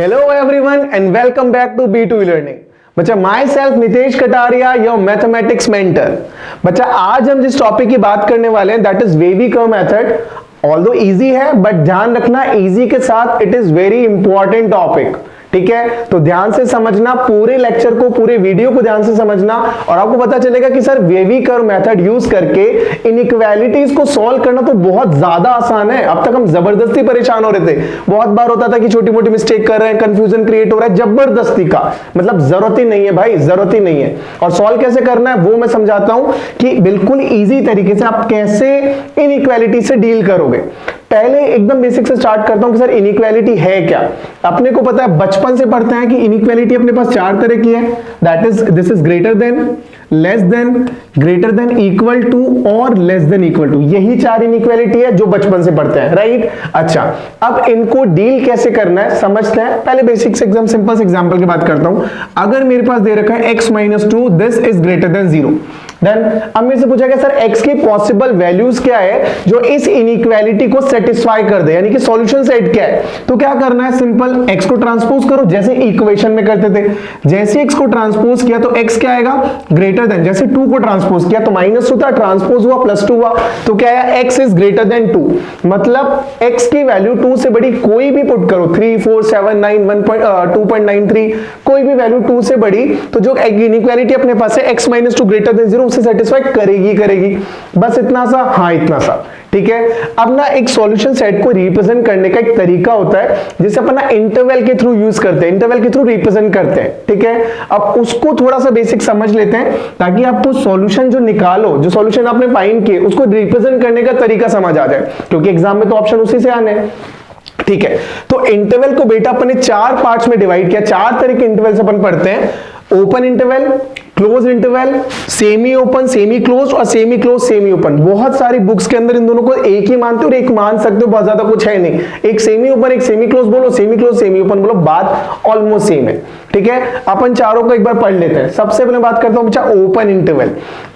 Hello everyone and welcome back to B2 Learning। बच्चा my self Nitesh Kataria your mathematics mentor. बच्चा आज हम जिस टॉपिक की बात करने वाले हैं that is wavy curve method. Although easy है बट ध्यान रखना इजी के साथ it is very important topic, ठीक है। तो ध्यान से समझना पूरे लेक्चर को, पूरे वीडियो को ध्यान से समझना और आपको पता चलेगा कि sir wavy curve method use करके इनइक्वालिटीज को सॉल्व करना तो बहुत ज्यादा आसान है। अब तक हम जबरदस्ती परेशान हो रहे थे, बहुत बार होता था कि छोटी मोटी मिस्टेक कर रहे हैं, कंफ्यूजन क्रिएट हो रहा है, जबरदस्ती का मतलब जरूरत ही नहीं है भाई, जरूरत ही नहीं है। और सॉल्व कैसे करना है वो मैं समझाता हूं कि बिल्कुल इजी तरीके से आप कैसे इनइक्वालिटी से डील करोगे। पहले एकदम बेसिक से स्टार्ट करता हूं कि सर इनइक्वालिटी है क्या। अपने को पता है, बचपन से पढ़ते हैं कि इनइक्वालिटी अपने पास चार तरह की है, that is this is greater than, less than, greater than, equal to और लेस देन इक्वल टू। यही चार इनइक्वालिटी है जो बचपन से पढ़ते हैं, राइट। अच्छा, अब इनको डील कैसे करना है समझते हैं। पहले बेसिक से एकदम सिंपल से एग्जांपल की बात करता हूं। अगर मेरे पास दे रखा है x minus 2 this is greater than 0, then अब मेरे से पूछा गया सर x की पॉसिबल वैल्यूज क्या है जो इस इनइक्वालिटी को सेटिस्फाई कर दे, यानी कि सॉल्यूशन सेट क्या है। तो क्या करना है, सिंपल x को ट्रांसपोज करो जैसे इक्वेशन में करते थे। जैसे x को ट्रांसपोज किया तो x क्या आएगा, ग्रेटर देन। जैसे 2 को ट्रांसपोज किया तो -2 था, ट्रांसपोज हुआ +2 हुआ तो क्या आया, x इज ग्रेटर देन 2। मतलब x की वैल्यू 2 से बड़ी कोई भी पुट करो, 3 4 7 9 2.93, कोई भी वैल्यू 2 से बड़ी, तो जो इनइक्वालिटी अपने पास है x माइनस 2 ग्रेटर देन 0 उसे सेटिस्फाई करेगी। बस इतना सा, हाँ इतना सा, ठीक है। अब ना एक सॉल्यूशन सेट को रिप्रेजेंट करने का एक तरीका होता है जिसे अपन ना इंटरवल के थ्रू यूज करते हैं, इंटरवल के थ्रू रिप्रेजेंट करते हैं, ठीक है। अब उसको थोड़ा सा बेसिक समझ लेते हैं ताकि आपको सॉल्यूशन जो निकालो, जो सॉल्यूशन आपने फाइंड किए उसको रिप्रेजेंट करने का तरीका समझ आ जाए, क्योंकि एग्जाम में तो ऑप्शन उसी से आने हैं, ठीक है। तो इंटरवल को बेटा अपन ने 4 पार्ट्स में डिवाइड किया। 4 तरह के इंटरवल से अपन पढ़ते हैं, open interval, close interval, semi open, semi close और सेमी क्लोज सेमी ओपन। बहुत सारी बुक्स के अंदर इन दोनों को एक ही मानते हो और एक मान सकते हो, बहुत ज्यादा कुछ है नहीं। एक सेमी ओपन एक सेमी क्लोज बोलो, सेमी क्लोज सेमी ओपन बोलो, बात ऑलमोस्ट सेम है, ठीक है। अपन चारों को एक बार पढ़ लेते हैं। सबसे पहले बात करता हूं बच्चा ओपन इंटरवल।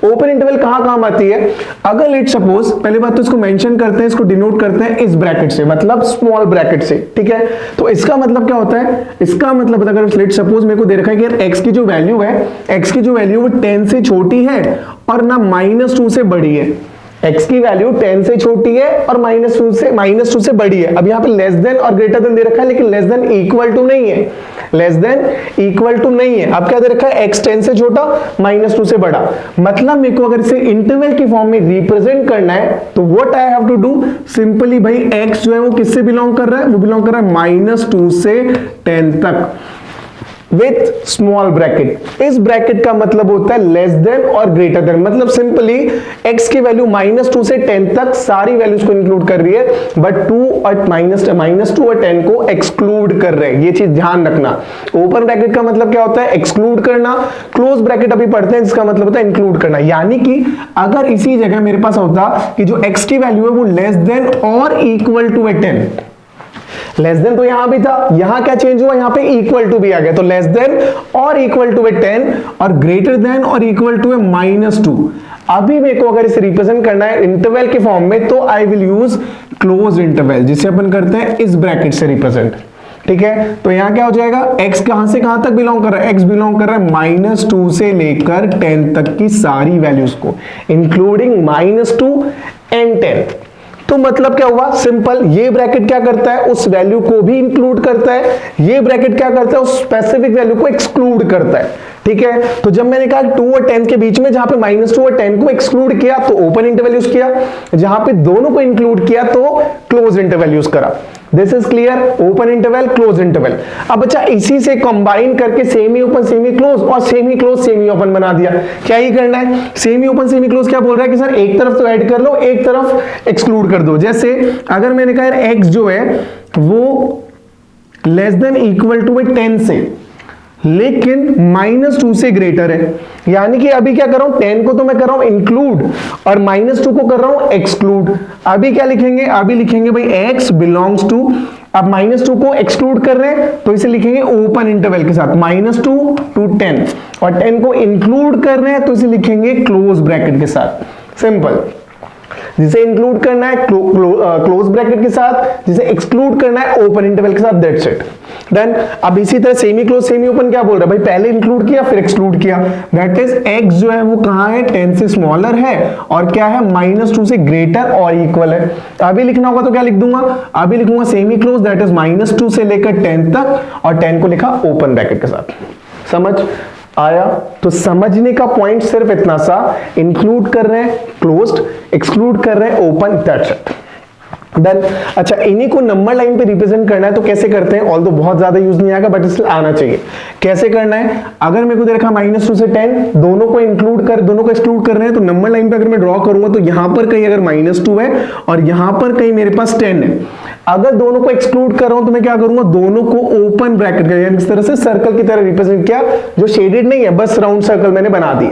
ओपन इंटरवल कहां काम आती है, अगर लेट सपोज, पहले बात तो इसको मेंशन करते हैं, इसको डिनोट करते हैं इस ब्रैकेट से, मतलब स्मॉल ब्रैकेट से, ठीक है। तो इसका मतलब क्या होता है, इसका मतलब अगर लेट सपोज मेरे को दे रखा है कि एक्स की जो वैल्यू है, एक्स की जो वैल्यू वो 10 से छोटी है और ना -2 से बड़ी है। x की वैल्यू 10 से छोटी है और -2 से बड़ी है। अब यहाँ पे लेस देन और ग्रेटर देन दे रखा है, लेकिन लेस देन इक्वल टू नहीं है, लेस देन इक्वल टू नहीं है। अब क्या दे रखा है, x 10 से छोटा, -2 से बड़ा। मतलब मेरे को अगर इसे इंटरवल की फॉर्म में रिप्रेजेंट करना है तो what I have to do, simply भाई x जो है वो किससे बिलोंग कर रहा है, वो बिलोंग कर रहा है -2 से 10 तक विथ स्मॉल ब्रैकेट। इस ब्रैकेट का मतलब होता है लेस देन और ग्रेटर देन, मतलब सिंपली x की वैल्यू -2 से 10 तक सारी वैल्यूज को इंक्लूड कर रही है, बट 2 और -2 और 10 को एक्सक्लूड कर रहे हैं। ये चीज ध्यान रखना। ओपन ब्रैकेट का मतलब क्या होता है, एक्सक्लूड करना। क्लोज ब्रैकेट अभी पढ़ते हैं, जिसका मतलब होता है इंक्लूड करना। यानी कि अगर इसी जगह मेरे पास होता कि जो x की वैल्यू है वो लेस देन और इक्वल टू 10, लेस देन तो यहां भी था, यहां क्या चेंज हुआ, यहां पे इक्वल टू भी आ गया, तो लेस देन और इक्वल टू 10 और ग्रेटर देन और इक्वल टू -2। अभी मेरे को अगर इसे रिप्रेजेंट करना है इंटरवल के फॉर्म में तो I will use close interval, जिसे अपन करते हैं इस ब्रैकेट से रिप्रेजेंट, ठीक है। तो यहां क्या हो जाएगा, x कहां से कहां तक बिलोंग कर रहा है, x बिलोंग कर रहा है -2 से लेकर 10 तक की सारी वैल्यूज को, इंक्लूडिंग -2 एंड 10। तो मतलब क्या हुआ, सिंपल, ये ब्रैकेट क्या करता है, उस वैल्यू को भी इंक्लूड करता है, ये ब्रैकेट क्या करता है, उस स्पेसिफिक वैल्यू को एक्सक्लूड करता है, ठीक है। तो जब मैंने कहा 2 और 10 के बीच में जहां पे -2 और 10 को एक्सक्लूड किया तो ओपन इंटरवल यूज किया, जहां पे दोनों को इंक्लूड किया तो क्लोज इंटरवल यूज करा। This is clear, open interval, close interval. अब बच्चा इसी से कंबाइन करके सेमी ओपन सेमी क्लोज और सेमी क्लोज सेमी ओपन बना दिया। क्या ही करना है, सेमी ओपन सेमी क्लोज क्या बोल रहा है कि सर एक तरफ तो ऐड कर लो, एक तरफ एक्सक्लूड कर दो। जैसे अगर मैंने कहा यार x जो है वो लेस देन इक्वल टू 10 से, लेकिन -2 से ग्रेटर है, यानी कि अभी क्या कर रहा हूं, 10 को तो मैं कर रहा हूं इंक्लूड और -2 को कर रहा हूं एक्सक्लूड। अभी क्या लिखेंगे, अभी लिखेंगे भाई x बिलोंग्स टू, अब -2 को एक्सक्लूड कर रहे हैं तो इसे लिखेंगे ओपन इंटरवल के साथ, -2 to 10, और 10 को इंक्लूड कर रहे हैं तो इसे लिखेंगे क्लोज ब्रैकेट के साथ। सिंपल। जिसे इंक्लूड करना है क्लोज ब्रैकेट के साथ, जिसे एक्सक्लूड करना है ओपन इंटरवल के साथ, दैट्स इट। देन अब इसी तरह सेमी क्लोज सेमी ओपन क्या बोल रहा है भाई, पहले इंक्लूड किया फिर एक्सक्लूड किया, दैट इज x जो है वो कहां है, 10 से स्मॉलर है और क्या है -2 से ग्रेटर और इक्वल है। अभी लिखना होगा तो क्या लिख दूंगा, अभी लिखूंगा सेमी क्लोज दैट इज -2 से लेकर 10 तक और 10 को लिखा ओपन ब्रैकेट के साथ। समझ आया? तो समझने का पॉइंट सिर्फ इतना सा, इंक्लूड कर रहे हैं क्लोज्ड, एक्सक्लूड कर रहे हैं ओपन, दैट्स इट। देन अच्छा, इन्हीं को नंबर लाइन पे रिप्रेजेंट करना है तो कैसे करते हैं, ऑल्दो बहुत ज्यादा यूज नहीं आएगा बट इसलिए आना चाहिए। कैसे करना है, अगर मेरे को दे रखा -2 से 10, दोनों को इंक्लूड कर, दोनों को एक्सक्लूड कर रहे हैं तो नंबर लाइन पे अगर मैं ड्रॉ करूंगा तो यहां पर कहीं अगर -2 है और यहां पर कहीं मेरे पास 10 है, अगर दोनों को एक्सक्लूड कर रहा हूं तो मैं क्या करूंगा, दोनों को ओपन ब्रैकेट कर, यानी इस तरह से सर्कल की तरह रिप्रेजेंट किया, जो शेडेड नहीं है बस राउंड सर्कल मैंने बना दी।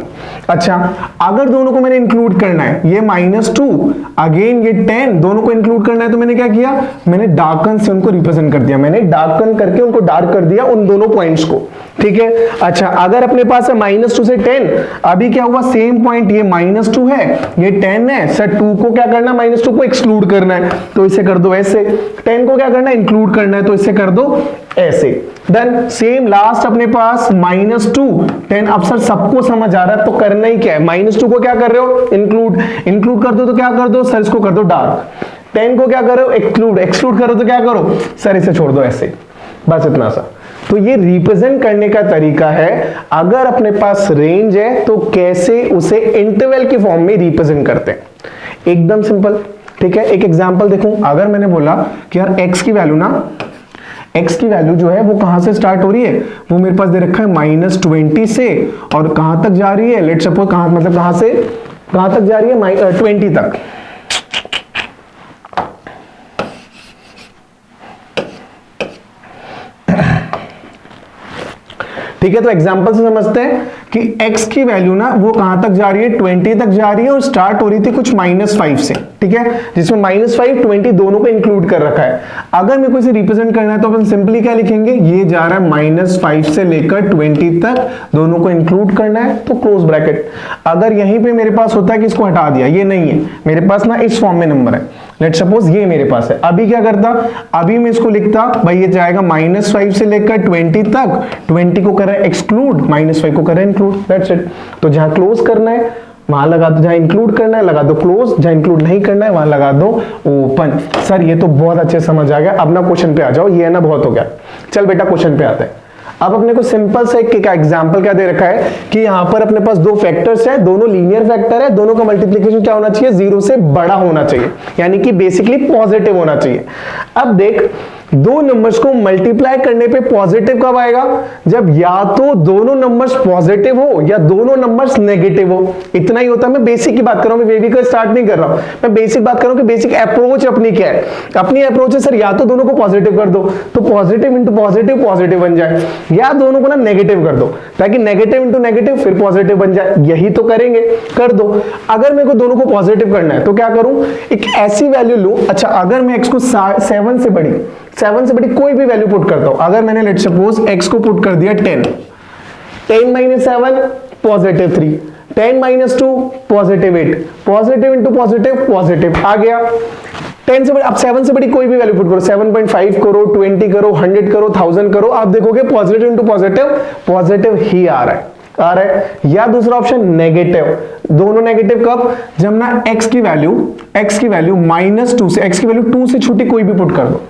अच्छा, अगर दोनों को मैंने इंक्लूड करना है, ये -2 अगेन ये 10, दोनों को इंक्लूड करना है तो मैंने क्या किया, मैंने डार्कन से उनको रिप्रेजेंट कर दिया, मैंने डार्कन करके उनको डार्क कर दिया उन दोनों पॉइंट्स को, ठीक है। अच्छा, अगर अपने पास है -2 से 10, अभी क्या हुआ, सेम पॉइंट, ये -2 है ये 10 है, सर 2 को क्या करना, -2 को एक्सक्लूड करना है तो इसे कर दो ऐसे, 10 को क्या करना है, इंक्लूड करना है तो इसे कर दो ऐसे। देन सेम लास्ट अपने पास -2 10, अब सर सबको समझ आ रहा है तो करना ही क्या है, -2 को क्या कर रहे हो, इंक्लूड कर दो तो क्या कर दो सर, इसको कर दो डार्क, 10 को क्या करो, एक्सक्लूड करो तो क्या करो सर, इसे छोड़ दो ऐसे, बस इतना सा। तो ये रिप्रेजेंट करने का तरीका है, अगर अपने पास रेंज है तो कैसे उसे इंटरवल की फॉर्म में रिप्रेजेंट करते हैं, एकदम सिंपल, ठीक है। एक एग्जांपल देखूं, अगर मैंने बोला कि यार x की वैल्यू ना, x की वैल्यू जो है वो कहां से स्टार्ट हो रही है, वो मेरे पास दे रखा है -20 से और कहां तक जा रही है, लेट्स सपोज कहां, मतलब कहां से कहां तक जा रही है, 20 तक। ठीक है, तो एग्जांपल से समझते हैं कि x की वैल्यू ना वो कहां तक जा रही है, 20 तक जा रही है और स्टार्ट हो रही थी कुछ -5 से, ठीक है, जिसमें -5 20 दोनों को इंक्लूड कर रखा है। अगर मेरे को इसे रिप्रेजेंट करना है तो अपन सिंपली क्या लिखेंगे, ये जा रहा है -5 से लेकर 20 तक, दोनों को इंक्लूड करना है तो क्लोज ब्रैकेट। अगर यहीं पे मेरे पास होता है कि इसको हटा दिया, ये नहीं है मेरे पास ना, इस फॉर्म में नंबर है, लेट्स सपोज ये मेरे पास है, अभी क्या करता, अभी मैं इसको लिखता भाई ये जाएगा -5 से लेकर 20 तक, 20 को कर रहा है एक्सक्लूड, -5 को कर रहा है इंक्लूड, दैट्स इट। तो जहां क्लोज करना है वहां लगा दो, जहां इंक्लूड करना है लगा दो क्लोज, जहां इंक्लूड नहीं करना है वहां लगा दो ओपन। सर ये तो बहुत अच्छे समझ आ गया, अब ना क्वेश्चन पे आ जाओ, ये ना बहुत हो गया, चल बेटा क्वेश्चन पे आते हैं। अब अपने को सिंपल से एक एग्जांपल क्या दे रखा है कि यहां पर अपने पास दो फैक्टर्स है, दोनों लीनियर फैक्टर है, दोनों का मल्टीप्लिकेशन क्या होना चाहिए, 0 से बड़ा होना चाहिए, यानी कि बेसिकली पॉजिटिव होना चाहिए। अब देख, दो नंबर्स को मल्टीप्लाई करने पे पॉजिटिव कब आएगा, जब या तो दोनों नंबर्स पॉजिटिव हो या दोनों नंबर्स नेगेटिव हो। इतना ही होता है, मैं बेसिक की बात कर रहा हूं, मैं बेबी का स्टार्ट नहीं कर रहा हूं, मैं बेसिक बात कर रहा हूं कि बेसिक अप्रोच अपनी क्या है। अपनी अप्रोच है सर या तो दोनों को पॉजिटिव कर दो तो पॉजिटिव इंटू पॉजिटिव पॉजिटिव बन जाए, या दोनों को ना नेगेटिव कर दो ताकि नेगेटिव इंटू नेगेटिव फिर पॉजिटिव बन जाए, यही तो करेंगे, कर दो। अगर मेरे को दोनों को पॉजिटिव करना है तो क्या करूं, एक ऐसी वैल्यू लूं, अच्छा अगर मैं x को 7 से बड़ी कोई भी वैल्यू पुट करता हूं, अगर मैंने लेट्स सपोज x को पुट कर दिया 10 7 positive 3, 10 2 positive 8, positive into positive positive आ गया। 10 से बड़ी, अब 7 से बड़ी कोई भी वैल्यू पुट करो, 7.5 करो, 20 करो, 100 करो, 1000 करो, आप देखोगे पॉजिटिव इंटू पॉजिटिव पॉजिटिव ही आ रहा है। या दूसरा ऑप्शन नेगेटिव, दोनों नेगेटिव कब, जब ना x की वैल्यू -2 से, x की वैल्यू 2 से छोटी कोई भी पुट कर दो,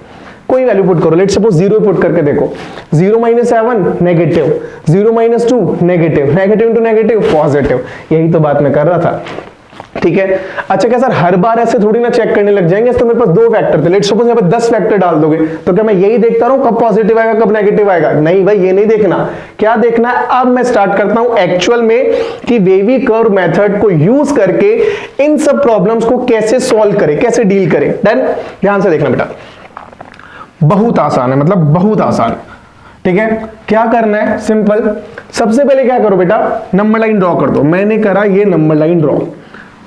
कोई वैल्यू पुट करो, लेट्स सपोज 0 पुट करके देखो, 0 - 7 negative, 0 - 2 negative, negative into negative positive, यही तो बात मैं कर रहा था, ठीक है। अच्छा क्या सर हर बार ऐसे थोड़ी ना चेक करने लग जाएंगे, तो मेरे पास दो फैक्टर थे, लेट्स सपोज यहाँ पे 10 फैक्टर डाल दोगे तो क्या मैं यही देखता रहूं कब पॉजिटिव आएगा कब नेगेटिव आएगा, नहीं भाई ये नहीं देखना। क्या देखना है, अब मैं स्टार्ट करता हूं एक्चुअल में कि वेवी कर्व मेथड को यूज करके इन सब प्रॉब्लम्स को कैसे सॉल्व करें, कैसे डील करें। देन ध्यान से देखना बेटा, बहुत आसान है, मतलब बहुत आसान, ठीक है। क्या करना है, सिंपल, सबसे पहले क्या करो बेटा, नंबर लाइन ड्रॉ कर दो। मैंने करा ये नंबर लाइन ड्रॉ,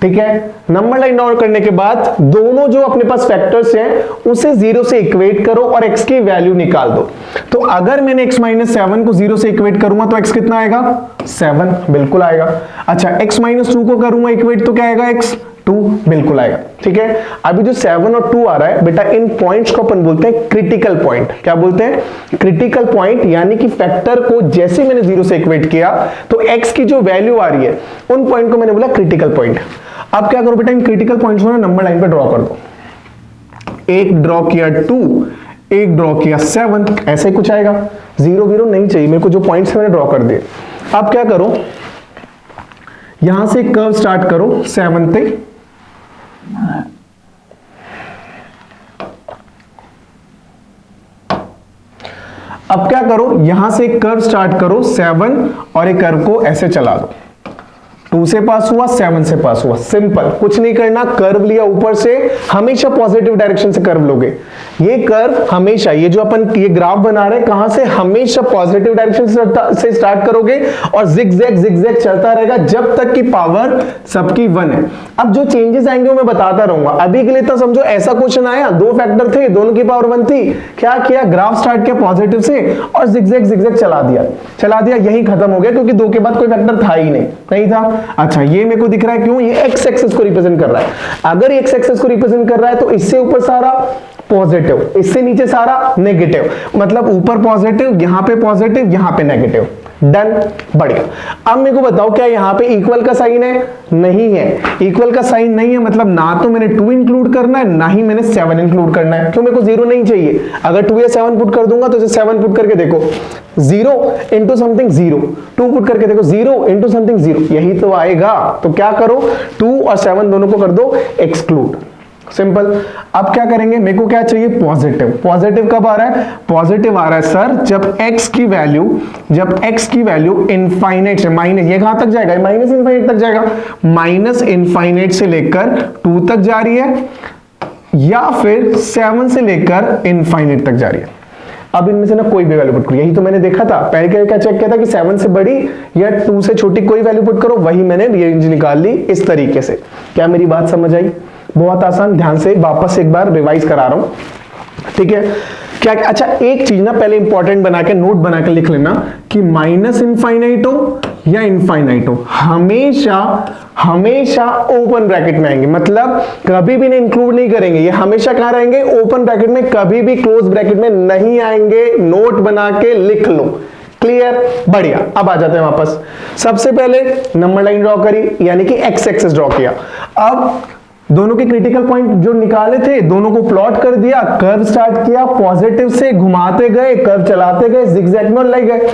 ठीक है। नंबर लाइन ड्रॉ करने के बाद दोनों जो अपने पास फैक्टर्स हैं उसे 0 से इक्वेट करो और x की वैल्यू निकाल दो। तो अगर मैंने x - 7 को 0 से इक्वेट करूंगा तो x कितना आएगा, 7 बिल्कुल आएगा। अच्छा x - 2 को करूंगा इक्वेट तो क्या आएगा, x 2 बिल्कुल आएगा। ठीक है, अभी जो 7 और 2 आ रहा है बेटा, इन पॉइंट्स को अपन बोलते हैं क्रिटिकल पॉइंट। क्या बोलते हैं? क्रिटिकल पॉइंट, यानी कि फैक्टर को जैसे मैंने 0 से इक्वेट किया तो x की जो वैल्यू आ रही है उन पॉइंट को मैंने बोला क्रिटिकल पॉइंट। अब क्या करो बेटा, इन क्रिटिकल पॉइंट्स को ना नंबर लाइन पे ड्रॉ कर दो। एक ड्रॉ किया 2, एक ड्रॉ किया 7, ऐसे ही कुछ आएगा। 0 0 नहीं चाहिए मेरे को, जो पॉइंट्स मैंने ड्रॉ कर दिए। अब क्या करो, यहां से कर्व स्टार्ट करो 7 पे, अब क्या करो, यहां से कर्व स्टार्ट करो 7 और एक कर्व को ऐसे चला दो। 2 से पास हुआ, 7 से पास हुआ। सिंपल, कुछ नहीं करना, कर्व लिया ऊपर से, हमेशा पॉजिटिव डायरेक्शन से कर्व लोगे। ये कर्व हमेशा, ये जो अपन ये ग्राफ बना रहे हैं, कहां से? हमेशा पॉजिटिव डायरेक्शन से स्टार्ट करोगे और जिगजैग जिगजैग चलता रहेगा जब तक कि पावर सबकी 1 है। अब जो चेंजेस आएंगे वो मैं बताता रहूंगा। अभी के लिए तो समझो ऐसा क्वेश्चन आया, 2 फैक्टर थे, दोनों की पावर 1 थी, क्या किया, ग्राफ स्टार्ट किया पॉजिटिव से और जिगजैग जिगजैग चला दिया, यही खत्म हो गया, क्योंकि 2 के बाद कोई फैक्टर था ही नहीं था। अच्छा, ये मेरे को दिख रहा है, क्यों? ये एक्स एक्सिस को रिप्रेजेंट कर रहा है। अगर एक्स एक्सिस को रिप्रेजेंट कर रहा है तो इससे ऊपर सारा पॉजिटिव, इससे नीचे सारा नेगेटिव, मतलब ऊपर पॉजिटिव, यहां पे नेगेटिव। डन, बढ़िया। अब मेरे को बताओ, क्या यहां पे इक्वल का साइन है? नहीं है। इक्वल का साइन नहीं है मतलब ना तो मैंने 2 इंक्लूड करना है, ना ही मैंने 7 इंक्लूड करना है। क्यों? मेरे को 0 नहीं चाहिए। अगर 2 या 7 पुट कर दूंगा तो इसे 7 पुट करके देखो, 0 इंटू समथिंग 0, 2 पुट करके देखो 0 इंटू समथिंग 0, यही तो आएगा। तो क्या करो, 2 और 7 दोनों को कर दो एक्सक्लूड। सिंपल। अब क्या करेंगे, मेरे को क्या चाहिए? पॉजिटिव। पॉजिटिव कब आ रहा है? पॉजिटिव आ रहा है सर जब x की वैल्यू इनफाइनाइट से माइनस, ये कहां तक जाएगा? माइनस इनफाइनाइट तक जाएगा। माइनस इनफाइनाइट से लेकर 2 तक जा रही है या फिर 7 से लेकर इनफाइनाइट तक जा रही है। अब इनमें से ना कोई भी वैल्यू पुट करो, यही तो मैंने देखा था। पहले क्या चेक किया था कि 7 से बड़ी या 2 से छोटी कोई वैल्यू पुट करो, वही मैंने रेंज निकाल ली इस तरीके से। क्या मेरी बात समझ आई? बहुत आसान, ध्यान से वापस एक बार रिवाइज करा रहा हूं, ठीक है? क्या? अच्छा, एक चीज ना पहले इंपॉर्टेंट बना के नोट बना के लिख लेना कि माइनस इनफाइनाइट हो या इनफाइनाइट हो, हमेशा ओपन ब्रैकेट में आएंगे, मतलब कभी भी इंक्लूड नहीं करेंगे। ये हमेशा कहां रहेंगे? ओपन ब्रैकेट में, कभी भी क्लोज ब्रैकेट में नहीं आएंगे। नोट बना के लिख लो। क्लियर? बढ़िया। अब आ जाते हैं वापस। सबसे पहले नंबर लाइन ड्रॉ करी, यानी कि एक्स एक्सिस ड्रॉ किया। अब दोनों के क्रिटिकल पॉइंट जो निकाले थे दोनों को प्लॉट कर दिया, कर्व स्टार्ट किया, पॉजिटिव से घुमाते गए, कर्व चलाते गए, जिगजैग में ले गए।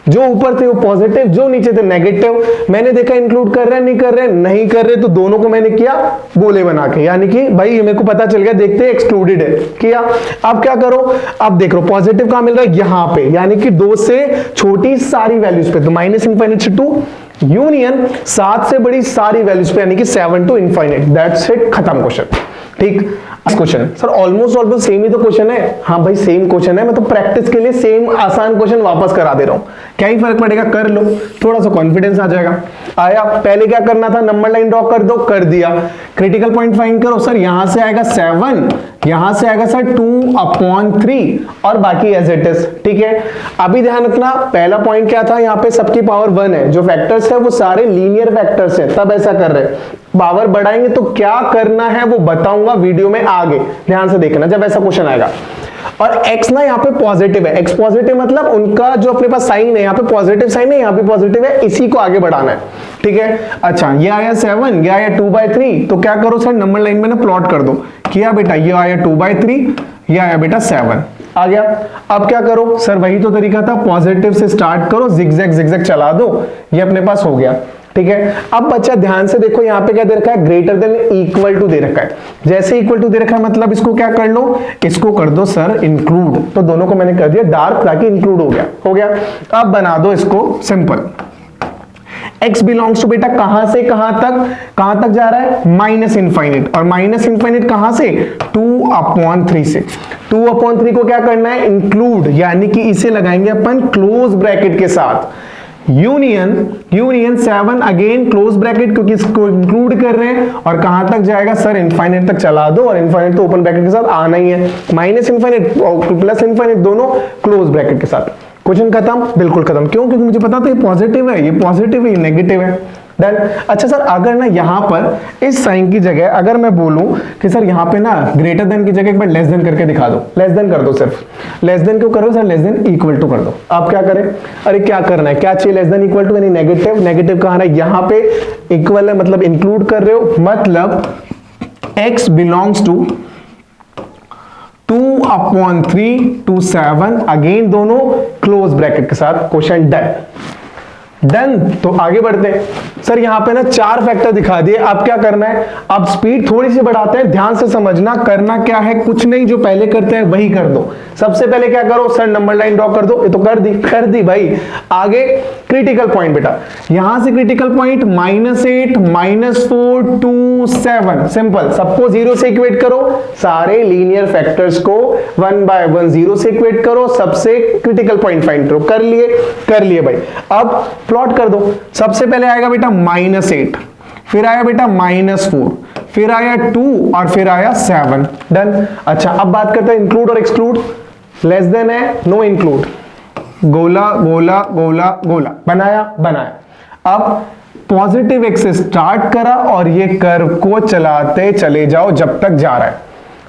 जो ऊपर थे वो पॉजिटिव, जो नीचे थे नेगेटिव। मैंने देखा इंक्लूड कर रहे हैं, नहीं कर रहे, तो दोनों को मैंने किया गोले बना के, यानी कि भाई मेरे को पता चल गया, देखते एक्सक्लूडेड है किया। अब क्या करो, अब देख लो पॉजिटिव कहां मिल रहा है? यहां पे, यानी कि 2 से छोटी सारी वैल्यूज पे, तो माइनस इनफाइनाइट से 2 यूनियन 7 से बड़ी सारी वैल्यूज पे, यानी कि 7 टू इनफाइनाइट। दैट्स इट, खत्म क्वेश्चन। ठीक, क्वेश्चन सर ऑलमोस्ट सेम ही तो क्वेश्चन है। हाँ भाई सेम क्वेश्चन है, मैं तो प्रैक्टिस के लिए सेम आसान क्वेश्चन वापस करा दे रहा हूं। क्या ही फर्क पड़ेगा, कर लो, थोड़ा सा कॉन्फिडेंस आ जाएगा। आया, पहले क्या करना था? नंबर लाइन ड्रॉ कर दो, कर दिया। क्रिटिकल पॉइंट फाइंड करो सर, यहां से आएगा 7, यहां से आएगा सर 2/3 और बाकी एज इट इज। ठीक है, अभी ध्यान रखना, पहला पॉइंट क्या था? यहाँ पे सबकी पावर 1 है, जो फैक्टर्स है वो सारे लीनियर फैक्टर्स है, तब ऐसा कर रहे हैं। पावर बढ़ाएंगे तो क्या करना है वो बताऊंगा वीडियो में आगे, ध्यान से देखना जब ऐसा क्वेश्चन आएगा। और x ना यहाँ पे पॉजिटिव है, x पॉजिटिव मतलब उनका जो अपने पास साइन है, यहाँ पे पॉजिटिव साइन है, यहाँ पे पॉजिटिव है, इसी को आगे बढ़ाना है। ठीक है, अच्छा ये आया 7, ये आया 2/3, तो क्या करो सर नंबर लाइन में ना प्लॉट कर दो। किया बेटा, ये आया 2/3, ये आया बेटा 7 आ गया। अब क्या करो सर, वही तो तरीका था, पॉजिटिव से स्टार्ट करो, जिगजैग जिगजैग चला दो, ये अपने पास हो गया। ठीक है, अब बच्चा ध्यान से देखो, यहाँ पे क्या दे रखा है? ग्रेटर देन इक्वल टू दे रखा है। जैसे इक्वल टू दे रखा है मतलब इसको क्या कर लो, इसको कर दो सर इंक्लूड। तो दोनों को मैंने कर दिया डार्क ताकि इंक्लूड हो गया। अब बना दो इसको सिंपल। x बिलोंग्स टू बेटा कहां से कहां तक जा रहा है? माइनस इनफाइनाइट, और माइनस इनफाइनाइट कहां से? 2/3 से। 2/3 को क्या करना है? इंक्लूड, यानी कि इसे लगाएंगे अपन क्लोज ब्रैकेट के साथ। यूनियन 7 अगेन क्लोज ब्रैकेट, क्योंकि इसको इंक्लूड कर रहे हैं। और कहां तक जाएगा सर? इनफाइनाइट तक चला दो, और इनफाइनाइट तो ओपन ब्रैकेट के साथ आना ही है। माइनस इनफाइनाइट प्लस इनफाइनाइट दोनों क्लोज ब्रैकेट के साथ। क्वेश्चन खत्म, बिल्कुल खत्म। क्यों? क्योंकि मुझे पता था ये पॉजिटिव है, ये पॉजिटिव है, ये नेगेटिव है। डन। अच्छा सर, अगर ना यहां पर इस साइन की जगह अगर मैं बोलूं कि सर यहां पे ना ग्रेटर देन की जगह एक बार लेस देन करके दिखा दो, लेस देन कर दो, सिर्फ लेस देन क्यों करो sir, less than equal to कर दो। आप क्या करें, अरे क्या करना है, क्या चाहिए, लेस देन इक्वल टू यानी नेगेटिव, नेगेटिव कहां है, यहां पे इक्वल है मतलब इंक्लूड कर रहे हो, मतलब x belongs to 2/3 to 7, again दोनों क्लोज ब्रैकेट के साथ, क्वेश्चन डन। डन, तो आगे बढ़ते हैं। सर यहां पे ना 4 फैक्टर दिखा दिए, अब क्या करना है, अब स्पीड थोड़ी सी बढ़ाते हैं, ध्यान से समझना, करना क्या है, कुछ नहीं, जो पहले करते हैं वही कर दो। सबसे पहले क्या करो सर, नंबर लाइन ड्रॉ कर दो, ये तो कर दी भाई। आगे क्रिटिकल पॉइंट बेटा, यहां से क्रिटिकल पॉइंट -8 -4 2 7, सिंपल, सबको 0 से इक्वेट करो, सारे लीनियर फैक्टर्स को 1 by 1 0 से इक्वेट करो, सबसे क्रिटिकल पॉइंट फाइंड करो, कर लिए भाई। अब प्लॉट कर दो, सबसे पहले आएगा बेटा -8, फिर आया बेटा -4, फिर आया 2 और फिर आया 7, डन। अच्छा अब बात करते हैं इंक्लूड और एक्सक्लूड, लेस देन है, नो इंक्लूड, गोला गोला गोला गोला, बनाया। अब पॉजिटिव एक्स से स्टार्ट करा और ये कर्व को चलाते चले जाओ जब तक जा रहा है।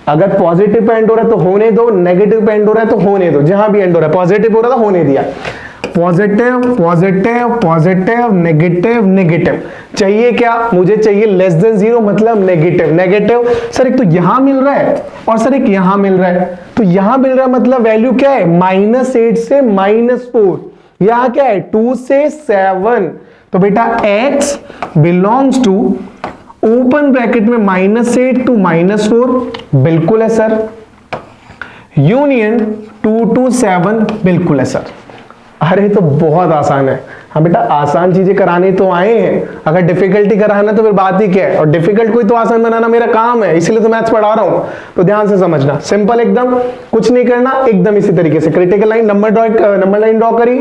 अगर पॉजिटिव पे एंड हो रहा है तो होने दो, नेगेटिव पे एंड हो रहा है तो होने दो, जहां भी एंड हो रहा है, पॉजिटिव हो रहा था होने दिया, positive positive positive negative negative. चाहिए क्या, मुझे चाहिए लेस देन 0 मतलब नेगेटिव नेगेटिव। सर एक तो यहां मिल रहा है और सर एक यहां मिल रहा है, तो यहां मिल रहा है मतलब वैल्यू क्या है, -8 से -4, यहां क्या है 2 से 7, तो बेटा x belongs to open bracket में -8 to -4 बिल्कुल है सर, यूनियन 2 to 7 बिल्कुल है सर। अरे तो बहुत आसान है, हाँ बेटा आसान चीजें कराने तो आए हैं, अगर डिफिकल्टी कराना तो फिर बात ही क्या है, और डिफिकल्ट कोई तो आसान बनाना मेरा काम है, इसलिए तो मैथ्स पढ़ा रहा हूं, तो ध्यान से समझना, सिंपल एकदम, कुछ नहीं करना, एकदम इसी तरीके से critical line number line draw करी,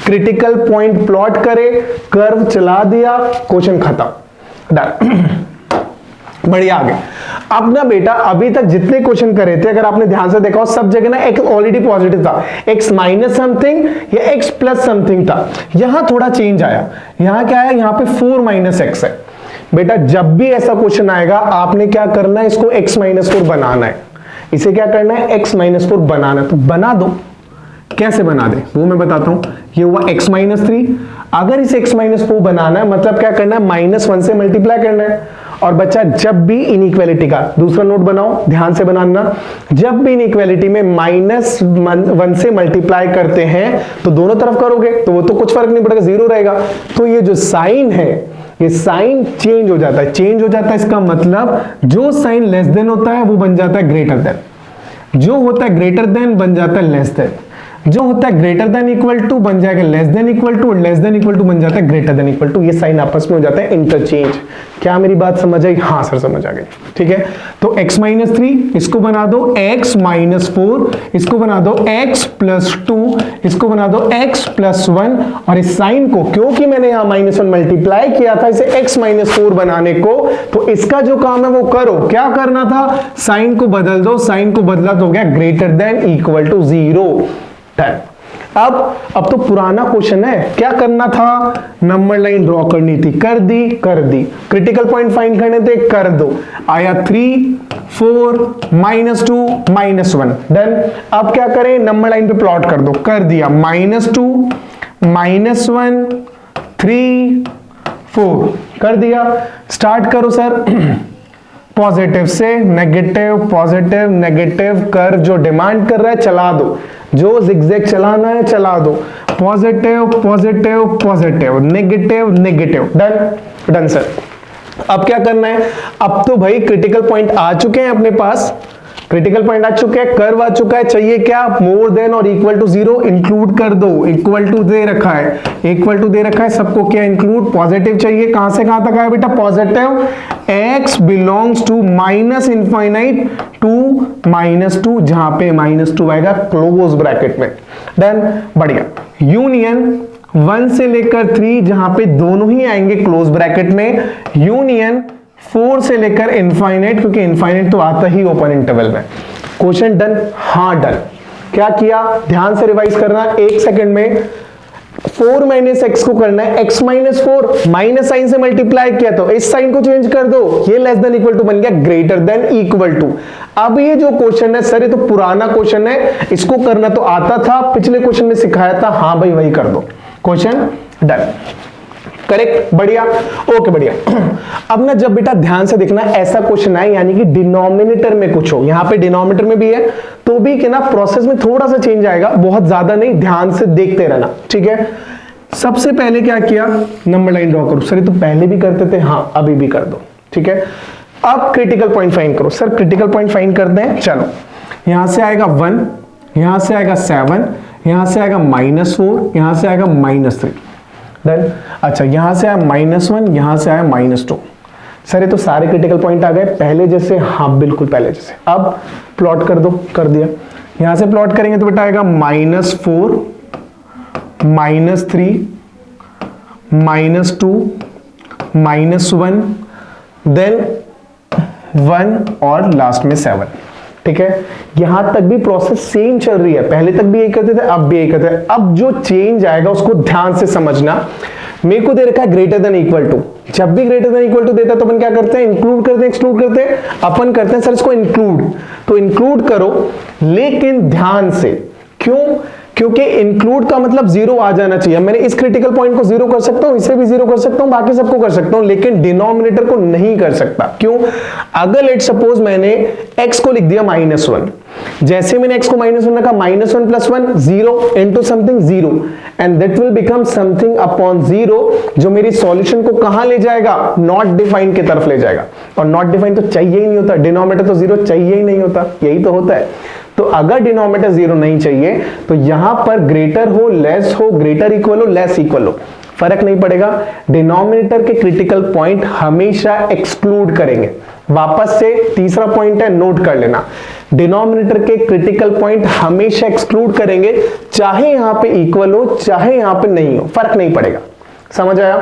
क्रिटिकल पॉइंट प्लॉट करे, कर्व चला दिया, क्वेश्चन खत्म, डन। बढ़िया, आगे। अब ना बेटा अभी तक जितने क्वेश्चन करे थे अगर आपने ध्यान से देखा हो, सब जगह ना x ऑलरेडी पॉजिटिव था, x माइनस समथिंग या x प्लस समथिंग था, यहां थोड़ा चेंज आया, यहां क्या है, यहां पे 4 - x है। बेटा जब भी ऐसा क्वेश्चन आएगा आपने क्या करना है, इसको x - 4 बनाना है, इसे क्या करना है, x - 4 बनाना, तो बना दो, कैसे बना दे वो मैं बताता हूं। ये हुआ x - 3, अगर इसे x - 4 बनाना है मतलब क्या करना है, -1 से मल्टीप्लाई करना है। और बच्चा जब भी इनइक्वालिटी का दूसरा नोट बनाओ, ध्यान से बनाना, जब भी इनइक्वालिटी में -1 से मल्टीप्लाई करते हैं तो दोनों तरफ करोगे तो वो तो कुछ फर्क नहीं पड़ेगा, 0 रहेगा, तो ये जो साइन है ये साइन चेंज हो जाता है, इसका मतलब जो साइन लेस देन होता है वो बन जाता है ग्रेटर देन, जो होता है ग्रेटर देन बन जाता है लेस देन, जो होता है ग्रेटर देन इक्वल टू बन जाएगा लेस देन इक्वल टू, और लेस देन इक्वल टू बन जाता है ग्रेटर देन इक्वल टू, ये साइन आपस में हो जाता है इंटरचेंज। क्या मेरी बात समझ आई, हाँ सर समझ आ गई, ठीक है। तो x - 3 इसको बना दो x - 4, इसको बना दो x + 2, इसको बना दो x + 1, और इस साइन को क्योंकि मैंने यहां -1 मल्टीप्लाई किया था इसे x - 4 बनाने को, तो इसका जो काम है वो करो, क्या करना था, साइन को बदल दो, साइन को बदला तो हो गया ग्रेटर देन इक्वल टू 0। अब तो पुराना क्वेश्चन है, क्या करना था, नंबर लाइन ड्रॉ करनी थी, कर दी, क्रिटिकल पॉइंट फाइंड करने थे, कर दो, आया 3 4 -2 -1, डन। अब क्या करें, नंबर लाइन पे प्लॉट कर दो, कर दिया, -2 -1 3 4 कर दिया, स्टार्ट करो सर पॉजिटिव से नेगेटिव, पॉजिटिव नेगेटिव, कर जो डिमांड कर रहा है चला दो, जो जिगजैग चलाना है चला दो, positive positive positive negative negative, done sir. अब क्या करना है, अब तो भाई क्रिटिकल पॉइंट आ चुके हैं अपने पास, क्रिटिकल पॉइंट आ चुके हैं, कर्व आ चुका है, चाहिए क्या, मोर देन और इक्वल टू 0 इंक्लूड कर दो, इक्वल टू दे रखा है, सबको क्या इंक्लूड, पॉजिटिव चाहिए, कहां से कहां तक आया बेटा, positive, x belongs to -∞ to -2, जहां पे -2 आएगा क्लोज ब्रैकेट में, डन, बढ़िया, यूनियन 1 से लेकर 3 जहां पे दोनों ही आएंगे क्लोज ब्रैकेट में, यूनियन 4 से लेकर इनफाइनाइट, क्योंकि इनफाइनाइट तो आता ही ओपन इंटरवल में, क्वेश्चन डन, हाँ डन। क्या किया, ध्यान से रिवाइज करना, 1 सेकंड में 4 माइनस एक्स को करना है, x माइनस 4 माइनस साइन से मल्टीप्लाई किया तो इस साइन को चेंज कर दो, ये लेस देन इक्वल टू बन गया ग्रेटर देन इक्वल टू। अब ये जो क्वेश्चन है सर ये तो पुराना क्वेश्चन है, इसको करना तो आता था, पिछले क्वेश्चन में सिखाया था, हाँ भाई वही कर दो, क्वेश्चन डन, करेक्ट, बढ़िया, ओके बढ़िया। अब ना जब बेटा ध्यान से देखना ऐसा क्वेश्चन आए यानी कि डिनोमिनेटर में कुछ हो, यहां पे डिनोमिनेटर में भी है तो भी कि ना प्रोसेस में थोड़ा सा चेंज आएगा, बहुत ज्यादा नहीं, ध्यान से देखते रहना, ठीक है। सबसे पहले क्या किया, नंबर लाइन ड्रॉ करो, सर ये तो पहले भी करते थे, हाँ अभी भी कर दो, ठीक है। अब क्रिटिकल पॉइंट फाइंड करो, सर क्रिटिकल पॉइंट फाइंड करते हैं, चलो यहां से आएगा 1, यहां से आएगा 7, यहां से आएगा -4, यहां से आएगा -3, डन। अच्छा यहां से आया -1, यहां से आया -2, सर ये तो सारे क्रिटिकल पॉइंट आ गए पहले जैसे, हाँ बिल्कुल पहले जैसे। अब प्लॉट कर दो, कर दिया, यहां से प्लॉट करेंगे तो बेटा आएगा -4, -3, -2, -1, देन 1 और लास्ट में 7, ठीक है। यहां तक भी प्रोसेस सेम चल रही है, पहले तक भी यही करते थे, अब भी यही करते हैं। अब जो चेंज आएगा उसको ध्यान से समझना। मेरे को दे रखा है ग्रेटर देन इक्वल टू, जब भी ग्रेटर देन इक्वल टू देता है तो अपन क्या करते हैं, इंक्लूड करते हैं, एक्सक्लूड करते हैं, अपन करते हैं सर इसको इंक्लूड, तो इंक्लूड करो लेकिन ध्यान से, क्यों, क्योंकि इंक्लूड का मतलब 0 आ जाना चाहिए। मैंने इस क्रिटिकल पॉइंट को 0 कर सकता हूं, इसे भी 0 कर सकता हूं, बाकी सबको कर सकता हूं, लेकिन डिनोमिनेटर को नहीं कर सकता। क्यों, अगर लेट सपोज मैंने x को लिख दिया -1, जैसे मैंने x को -1 रखा, -1 + 1 0 into something 0 and that will become something upon 0, जो मेरी सॉल्यूशन को कहां ले जाएगा, नॉट डिफाइंड की तरफ ले जाएगा। और नॉट डिफाइंड तो चाहिए ही नहीं होता, डिनोमिनेटर तो 0 चाहिए ही नहीं होता, यही तो होता है। तो अगर डिनोमिनेटर 0 नहीं चाहिए तो यहां पर ग्रेटर हो, लेस हो, ग्रेटर इक्वल हो, लेस इक्वल हो, फर्क नहीं पड़ेगा। डिनोमिनेटर के क्रिटिकल पॉइंट हमेशा एक्सक्लूड करेंगे। वापस से तीसरा पॉइंट है, नोट कर लेना, डिनोमिनेटर के क्रिटिकल पॉइंट हमेशा एक्सक्लूड करेंगे, चाहे यहां पे इक्वल हो चाहे यहां पे नहीं हो, फर्क नहीं पड़ेगा। समझ आया,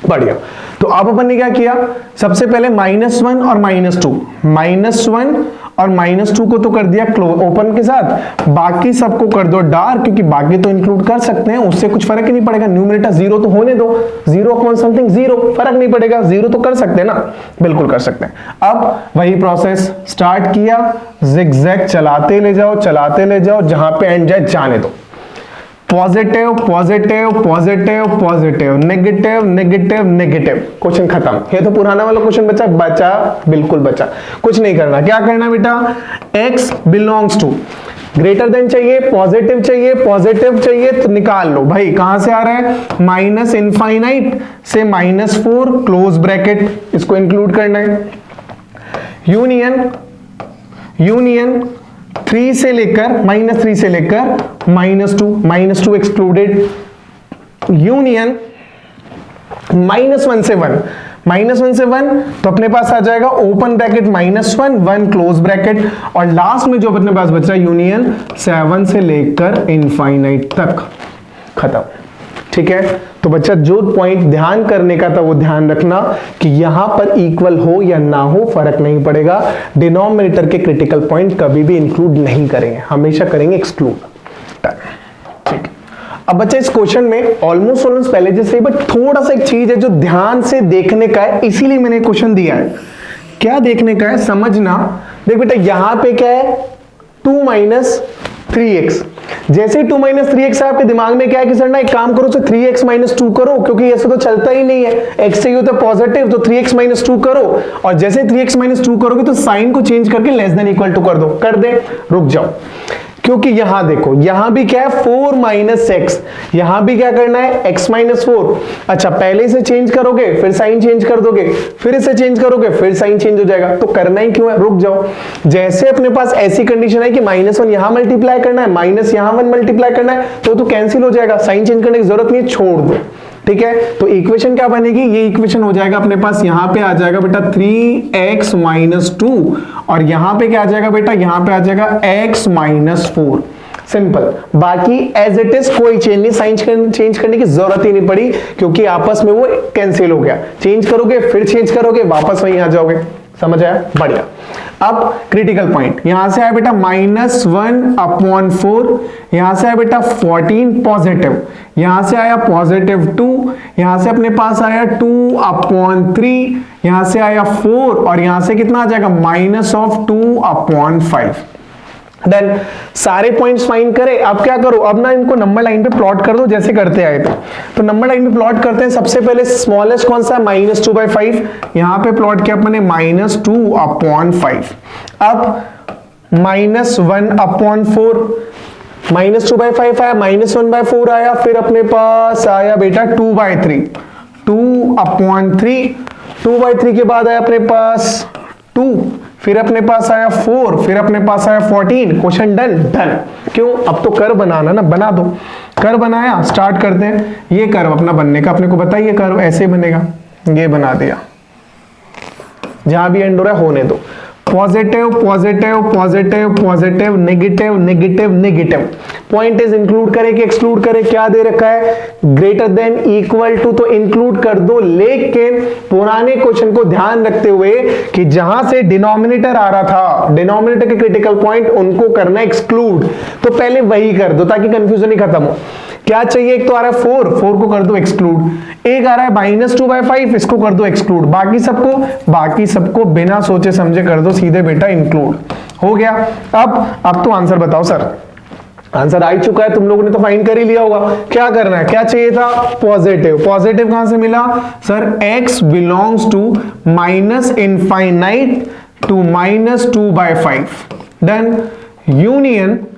बढ़िया। तो अब अपन ने क्या किया, सबसे पहले -1 और -2, -1 और -2 को तो कर दिया क्लोज ओपन के साथ, बाकी सबको कर दो डार्क, क्योंकि बाकी तो इंक्लूड कर सकते हैं, उससे कुछ फर्क ही नहीं पड़ेगा। न्यूमरेटर 0 तो होने दो, 0 अपॉन समथिंग 0, फर्क नहीं पड़ेगा, 0 तो कर सकते हैं ना, बिल्कुल कर सकते हैं। अब वही प्रोसेस स्टार्ट किया, जिगजैग चलाते ले जाओ, चलाते ले जाओ, जहां पे एंड जाए जाने दो। Positive positive positive positive, negative negative negative, question खत्म। ये तो पुराना वाला क्वेश्चन बचा, बिल्कुल बचा, कुछ नहीं करना। क्या करना बेटा, x belongs to, greater than चाहिए, पॉजिटिव चाहिए, पॉजिटिव चाहिए तो निकाल लो भाई, कहां से आ रहा है, -∞ से -4 क्लोज ब्रैकेट, इसको इंक्लूड करना है। यूनियन 3 से लेकर -3 से लेकर -2 एक्सक्लूडेड, यूनियन -1 से 1 तो अपने पास आ जाएगा ओपन ब्रैकेट -1 1 क्लोज ब्रैकेट, और लास्ट में जो अपने पास बचा यूनियन 7 से लेकर इनफाइनाइट तक, खत्म। ठीक है, तो बच्चा जो पॉइंट ध्यान करने का था वो ध्यान रखना कि यहां पर इक्वल हो या ना हो फर्क नहीं पड़ेगा। डिनोमिनेटर के क्रिटिकल पॉइंट कभी भी इंक्लूड नहीं करेंगे, हमेशा करेंगे एक्सक्लूड। ठीक, अब बच्चा इस क्वेश्चन में ऑलमोस्ट पहले जैसे, बट थोड़ा सा एक चीज है जो ध्यान से देखने का है, इसीलिए मैंने क्वेश्चन दिया है। क्या देखने का है, समझना। देख बेटा यहां पे क्या है, 2 - 3x, जैसे 2 - 3x है आपके दिमाग में क्या है कि सर ना एक काम करो, तो 3x - 2 करो, क्योंकि ऐसे तो चलता ही नहीं है, x से ही होता है पॉजिटिव, तो 3x - 2 करो, और जैसे 3x - 2 करोगे तो साइन को चेंज करके लेस देन इक्वल टू कर दो, कर दे, रुक जाओ, क्योंकि यहां देखो यहां भी क्या है 4 - x, यहां भी क्या करना है x - 4। अच्छा पहले इसे चेंज करोगे फिर साइन चेंज कर दोगे, फिर इसे चेंज करोगे फिर साइन चेंज हो जाएगा, तो करना ही क्यों है, रुक जाओ। जैसे अपने पास ऐसी कंडीशन है कि -1 यहां मल्टीप्लाई करना है, माइनस यहां 1 मल्टीप्लाई करना है, तो कैंसिल हो जाएगा, साइन चेंज करने की जरूरत नहीं है, छोड़ दो। ठीक है, तो इक्वेशन क्या बनेगी, ये इक्वेशन हो जाएगा अपने पास, यहां पे आ जाएगा बेटा 3x - 2, और यहां पे क्या आ जाएगा बेटा, यहां पे आ जाएगा x - 4। सिंपल, बाकी एज इट इज कोई चेंज नहीं, साइन चेंज करने की जरूरत ही नहीं पड़ी, क्योंकि आपस में वो कैंसिल हो गया। चेंज करोगे फिर चेंज करोगे, वापस वहीं आ जाओगे। समझ आया? बढ़िया। अब क्रिटिकल पॉइंट, यहां से आया बेटा -1/4, यहां से आया बेटा 14 पॉजिटिव, यहां से आया +2, यहां से अपने पास आया 2/3, यहां से आया 4 और यहां से कितना आ जाएगा -2/5। देन सारे पॉइंट्स फाइंड करें। अब क्या करो, अब ना इनको नंबर लाइन पे प्लॉट कर दो जैसे करते आए थे। तो नंबर लाइन पे प्लॉट करते हैं। सबसे पहले स्मॉलेस्ट कौन सा, -2/5, यहां पे प्लॉट किया अपने -2/5। अब -1/4, -2/5 आया, -1/4 आया, फिर अपने पास आया बेटा 2/3, 2/3, 2/3 के बाद आया अपने पास 2, फिर अपने पास आया 4, फिर अपने पास आया 14। Question done. क्यों? अब तो कर्व बनाना ना, बना दो। कर्व बनाया, स्टार्ट करते हैं। ये कर्व अपना बनने का अपने को बताइए, कर्व ऐसे बनेगा, ये बना दिया, जहां भी एंड हो रहा है होने दो। Positive positive positive positive, negative negative negative. Point is include करें कि एक्सक्लूड करें? क्या दे रखा है, ग्रेटर देन इक्वल टू, तो इंक्लूड कर दो। लेकिन पुराने क्वेश्चन को ध्यान रखते हुए कि जहां से डिनोमिनेटर आ रहा था, डिनोमिनेटर के क्रिटिकल पॉइंट उनको करना एक्सक्लूड, तो पहले वही कर दो ताकि कंफ्यूजन ही खत्म हो। क्या चाहिए, एक तो आ रहा है 4, 4 को कर दो एक्सक्लूड, एक आ रहा है -2/5, इसको कर दो एक्सक्लूड, बाकी सबको बिना सोचे समझे कर दो सीधे बेटा इंक्लूड। हो गया। अब तो आंसर बताओ सर। आंसर आ चुका है, तुम लोगों ने तो फाइंड कर ही लिया होगा। क्या करना है, क्या चाहिए था, पॉजिटिव। पॉजिटिव कहां से मिला sir, x belongs to -∞ to -2/5। Done.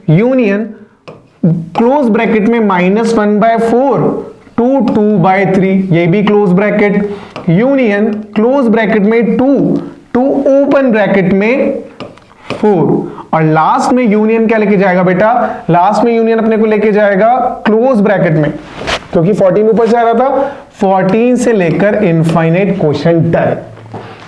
Union close bracket में -1/4 to 2/3, ये भी close bracket. Union close bracket में 2 to ओपन ब्रैकेट में 4, और लास्ट में यूनियन क्या लेके जाएगा बेटा, लास्ट में यूनियन अपने को लेके जाएगा क्लोज ब्रैकेट में, क्योंकि 14 ऊपर से आ रहा था, 14 से लेकर इनफाइनाइट। क्वेश्चन डन,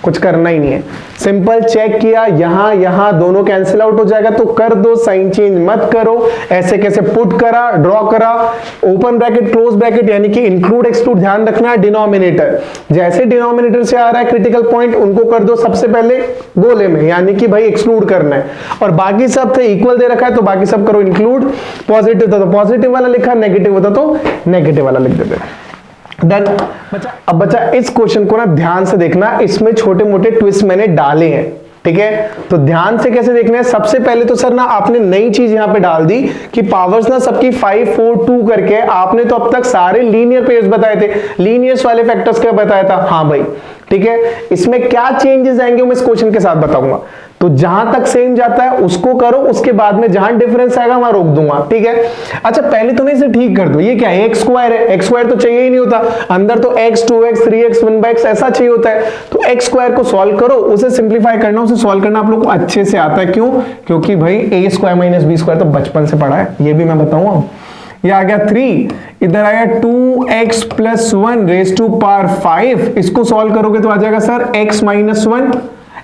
कुछ करना ही नहीं है। सिंपल चेक किया, यहां दोनों कैंसिल आउट हो जाएगा, तो कर दो, साइन चेंज मत करो। ऐसे कैसे पुट करा, ड्रॉ करा, ओपन ब्रैकेट क्लोज ब्रैकेट, यानी कि इंक्लूड एक्सक्लूड ध्यान रखना है। डिनोमिनेटर, जैसे डिनोमिनेटर से आ रहा है क्रिटिकल पॉइंट, उनको कर दो सबसे पहले गोले में, यानी कि भाई एक्सक्लूड करना है। और बाकी सब थे इक्वल दे रखा है, तो बाकी सब करो इंक्लूड। पॉजिटिव था तो पॉजिटिव वाला लिखा, नेगेटिव होता तो नेगेटिव वाला लिख देते। डन। अब बच्चा इस क्वेश्चन को ना ध्यान से देखना, इसमें छोटे मोटे ट्विस्ट मैंने डाले हैं, ठीक है? तो ध्यान से कैसे देखना है, सबसे पहले तो सर ना आपने नई चीज यहां पे डाल दी कि पावर्स ना सबकी 5 4 2 करके। आपने तो अब तक सारे लीनियर पेयर्स बताए थे, लीनियर्स वाले फैक्टर्स का बताया था। हाँ भाई, ठीक है। इसमें क्या चेंजेस आएंगे मैं इस क्वेश्चन के साथ बताऊंगा। तो जहां तक सेम जाता है उसको करो, उसके बाद में जहां डिफरेंस आएगा वहां रोक दूंगा, ठीक है? अच्छा, पहले तो इसे ठीक कर दो। ये क्या है, x स्क्वायर है, x स्क्वायर तो चाहिए ही नहीं होता, अंदर तो x 2x 3x 1/x ऐसा चाहिए होता है। तो x स्क्वायर को सॉल्व करो, उसे सिंप्लीफाई करना, उसे सॉल्व करना आप लोग को अच्छे से आता है। क्यों? क्योंकि भाई a स्क्वायर - b स्क्वायर तो बचपन से पढ़ा है, ये भी मैं बताऊंगा। ये आ गया 3, इधर आया 2x + 1 raised to power 5। इसको सॉल्व करोगे तो आ जाएगा सर x - 1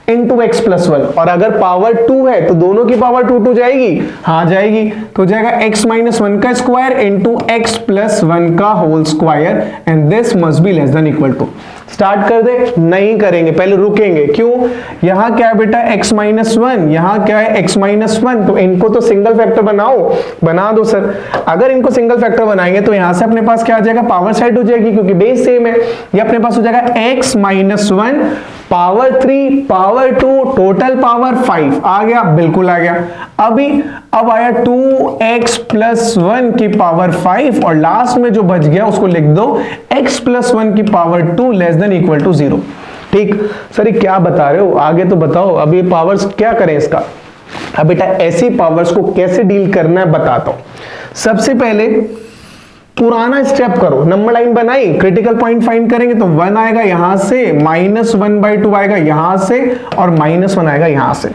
into x + 1, और अगर पावर 2 है तो दोनों की पावर 2 जाएगी, हाँ जाएगी, तो जाएगा x - 1 का स्क्वायर into x + 1 का whole square, and this must be less than equal to. Start कर दे, नहीं करेंगे, पहले रुकेंगे। क्यों? यहां क्या है बेटा x - 1, यहां क्या है x - 1, तो इनको तो सिंगल फैक्टर बनाओ, बना दो सर। अगर इनको सिंगल फैक्टर बनाएंगे तो यहां से अपने पास क्या आ जाएगा, पावर साइड हो जाएगी, क्योंकि बेस सेम है। ये अपने पास हो जाएगा x - 1 power 3 power 2 total power 5 आ गया, बिल्कुल आ गया। अब आया 2x + 1 की पावर 5, और लास्ट में जो बच गया उसको लिख दो x + 1 की power 2 less than equal to 0। ठीक सर, ये क्या बता रहे हो, आगे तो बताओ। अब ये पावर्स क्या करें इसका? अब बेटा ऐसी पावर्स को कैसे डील करना है बताता हूं। सबसे पहले पुराना स्टेप करो, नंबर लाइन बनाई, क्रिटिकल पॉइंट फाइंड करेंगे तो 1 आएगा यहां से, -1/2 आएगा यहां से, और -1 आएगा यहां से।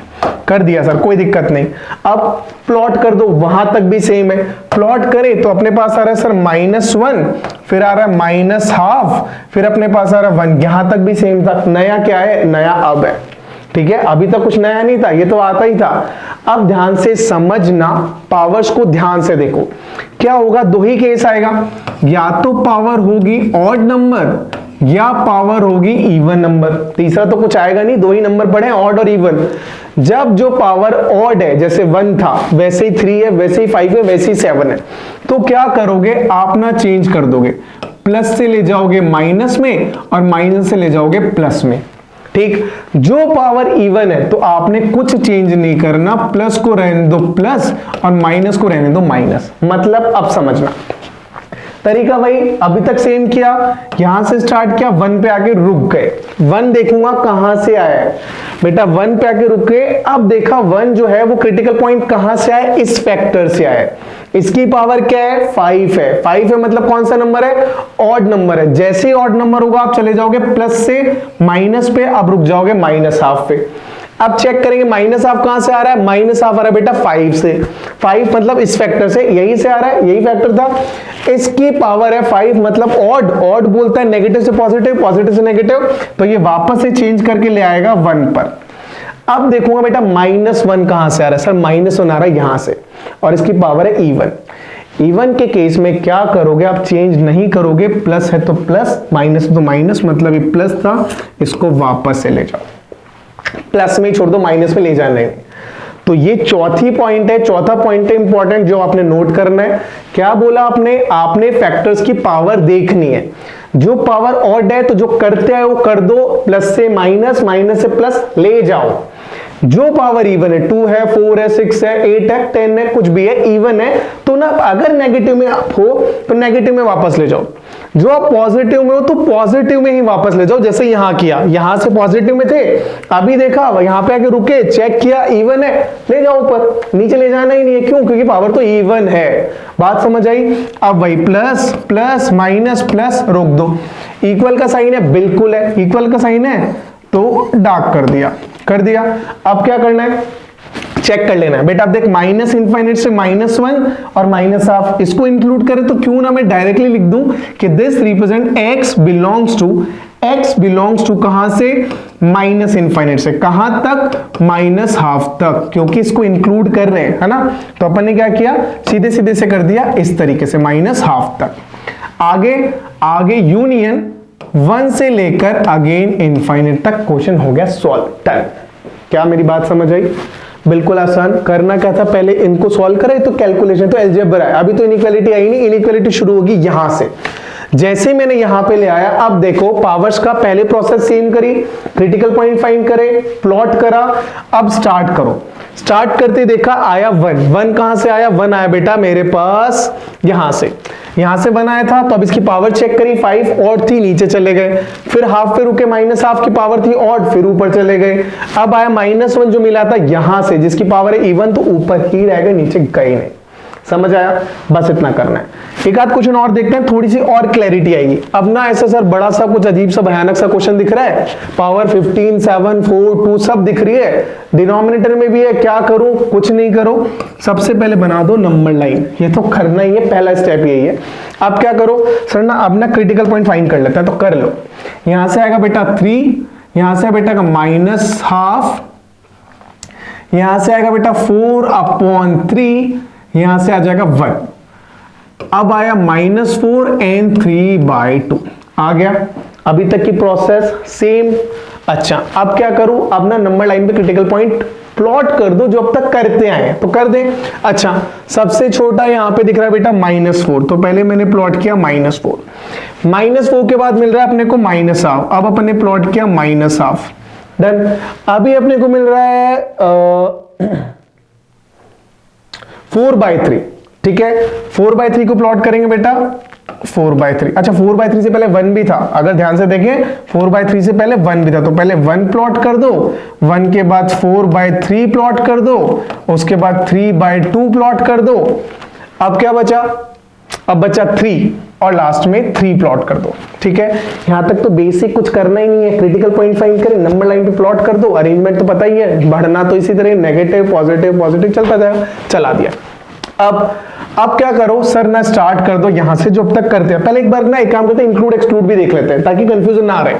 कर दिया सर, कोई दिक्कत नहीं। अब प्लॉट कर दो, वहां तक भी सेम है। प्लॉट करें तो अपने पास आ रहा है सर -1, फिर आ रहा है -½ फिर अपने पास आ रहा है 1, यहां तक भी सेम था। नया क्या है, नया अब है, ठीक है? अभी तक कुछ नया नहीं था, ये तो आता ही था। अब ध्यान से समझना, पावर्स को ध्यान से देखो। क्या होगा, दो ही केस आएगा, या तो पावर होगी ऑड नंबर या पावर होगी इवन नंबर। तीसरा तो कुछ आएगा नहीं, दो ही नंबर पड़े ऑड और इवन। जब जो पावर ऑड है, जैसे 1 था वैसे ही 3 है, वैसे ही 5 है, वैसे ही 7 है, तो क्या करोगे आप ना चेंज कर दोगे, प्लस से ले जाओगे माइनस में और माइनस से ले जाओगे प्लस में। ठीक, जो पावर इवन है तो आपने कुछ चेंज नहीं करना, प्लस को रहने दो प्लस और माइनस को रहने दो माइनस। मतलब अब समझना तरीका भाई, अभी तक सेम किया, यहां से स्टार्ट किया, 1 पे आके रुक गए। 1 देखूंगा कहां से आया है बेटा, 1 पे आके रुक गए। अब देखा 1 जो है वो क्रिटिकल पॉइंट कहां से आया, इस फैक्टर से आया है। इसकी पावर क्या है, 5 है। 5 है मतलब कौन सा नंबर है, ऑड नंबर है। जैसे ही ऑड नंबर होगा आप चले जाओगे प्लस से माइनस पे, अब रुक जाओगे माइनस हाफ पे। अब चेक करेंगे माइनस हाफ कहां से आ रहा है, माइनस हाफ आ रहा है बेटा 5 से। 5 मतलब इस फैक्टर से, यही से आ रहा है, यही फैक्टर था। इसकी पावर है 5 मतलब ऑड। ऑड बोलता है नेगेटिव से पॉजिटिव, पॉजिटिव से नेगेटिव, तो ये वापस से चेंज करके ले आएगा 1 पर। अब देखूंगा बेटा -1 कहां से आ रहा है, सर -1 आ रहा है यहां से, और इसकी पावर है इवन। इवन के केस में क्या करोगे आप, चेंज नहीं करोगे, प्लस है तो प्लस, माइनस तो माइनस, मतलब ये प्लस था, इसको वापस से ले जाओ, प्लस में ही छोड़ दो, माइनस में ले जाना है। तो ये चौथी पॉइंट है, चौथा पॉइंट है इंपॉर्टेंट जो आपने नोट करना है। क्या बोला आपने फैक्टर्स की पावर देखनी है। जो पावर ऑड है तो जो करते हैं वो कर दो, प्लस से माइनस, माइनस से प्लस ले जाओ। जो पावर इवन है, 2 है, 4 है, 6 है, 8 है, 10 है, कुछ भी है, इवन है, तो ना अगर नेगेटिव में हो तो नेगेटिव में वापस ले जाओ। जो आप पॉजिटिव में हो तो पॉजिटिव में ही वापस ले जाओ। जैसे यहां किया, यहां से पॉजिटिव में थे, अभी देखा यहां पे आके रुके, चेक किया इवन है, ले जाओ ऊपर, नीचे ले जाना ही नहीं है। क्यों, क्योंकि पावर तो इवन है। बात समझ आई। अब वही प्लस प्लस माइनस प्लस, रोक दो। इक्वल का साइन है, बिल्कुल है, इक्वल का साइन है तो डार्क कर दिया, कर दिया। अब क्या करना है, चेक कर लेना है बेटा। अब देख माइनस इंफाइनाइट से -1 और माइनस हाफ, इसको इंक्लूड करें तो क्यों ना मैं डायरेक्टली लिख दूं कि this represent x belongs to कहां से, माइनस इंफाइनाइट से, कहां तक, माइनस हाफ तक, क्योंकि इसको इंक्लूड कर रहे हैं, है ना। तो अपन ने क्या किया, सीधे सीधे से कर दिया इस तरीके से, माइनस हाफ तक। आगे यूनियन 1 से लेकर अगेन इनफाइनाइट तक क्वेश्चन हो गया सॉल्व, डन। क्या मेरी बात समझ आई। बिल्कुल आसान। करना क्या था, पहले इनको सॉल्व करें, तो कैलकुलेशन तो अलजेब्रा है, अभी तो इनइक्वालिटी आई नहीं, इनइक्वालिटी शुरू होगी यहां से। जैसे मैंने यहां पे ले आया, अब देखो पावर्स का पहले प्रोसेस सेम करी, क्रिटिकल पॉइंट फाइंड करे, प्लॉट करा। अब स्टार्ट करो, स्टार्ट करते देखा आया 1 कहां से आया, 1 आया बेटा मेरे पास यहां से 1 आया था। तो अब इसकी पावर चेक करी, 5 ऑड थी, नीचे चले गए, फिर हाफ पे रुके, माइनस हाफ की पावर थी ऑड, फिर ऊपर चले गए। अब आया -1 जो मिला था यहां से, जिसकी पावर है इवन, तो ऊपर ही रहेगा, नीचे गए नहीं। समझ आया, बस इतना करना है। एक आध क्वेश्चन और देखते हैं, थोड़ी सी और क्लैरिटी आएगी। अब ना ऐसा सर बड़ा सा कुछ अजीब सा भयानक सा क्वेश्चन दिख रहा है, पावर 15, 7, 4, 2 सब दिख रही है, डिनोमिनेटर में भी है, क्या करूं, कुछ नहीं करो, सबसे पहले बना दो नंबर लाइन। ये तो करना ही है, पहला स्टेप यही है। अब क्या करो सर ना, अब ना क्रिटिकल पॉइंट फाइंड कर लेते हैं, तो कर लो। यहां से आएगा बेटा 3, यहां से बेटा का -12, यहां से आएगा बेटा 4/3, यहां से आ जाएगा 1। अब आया -4 and 3/2 आ गया। अभी तक की प्रोसेस सेम। अच्छा अब क्या करूं, अब ना नंबर लाइन पे क्रिटिकल पॉइंट प्लॉट कर दो जो अब तक करते आए हैं, तो कर दें। अच्छा सबसे छोटा यहां पे दिख रहा है बेटा -4, तो पहले मैंने प्लॉट किया -4, -4 के बाद मिल रहा है अपने को -12, अब अपन ने प्लॉट किया -12, डन। अभी अपने को मिल रहा है 4/3, ठीक है। 4/3 को प्लॉट करेंगे बेटा, 4/3। अच्छा 4/3 से पहले 1 भी था, अगर ध्यान से देखें 4/3 से पहले 1 भी था, तो पहले 1 प्लॉट कर दो, 1 के बाद 4/3 प्लॉट कर दो, उसके बाद 3/2 प्लॉट कर दो। अब क्या बचा, अब बचा 3 और लास्ट में 3 प्लॉट कर दो, ठीक है। यहां तक तो बेसिक कुछ करना ही नहीं है, क्रिटिकल पॉइंट फाइंड करें, नंबर लाइन पे प्लॉट कर दो, अरेंजमेंट तो पता ही है, बढ़ना तो इसी तरह नेगेटिव पॉजिटिव पॉजिटिव चलता जाएगा, चला दिया। अब क्या करो सर ना, स्टार्ट कर दो यहां से जो अब तक करते हैं। पहले एक बार ना एक काम करते हैं, इंक्लूड एक्सक्लूड भी देख लेते हैं ताकि कंफ्यूजन ना रहे।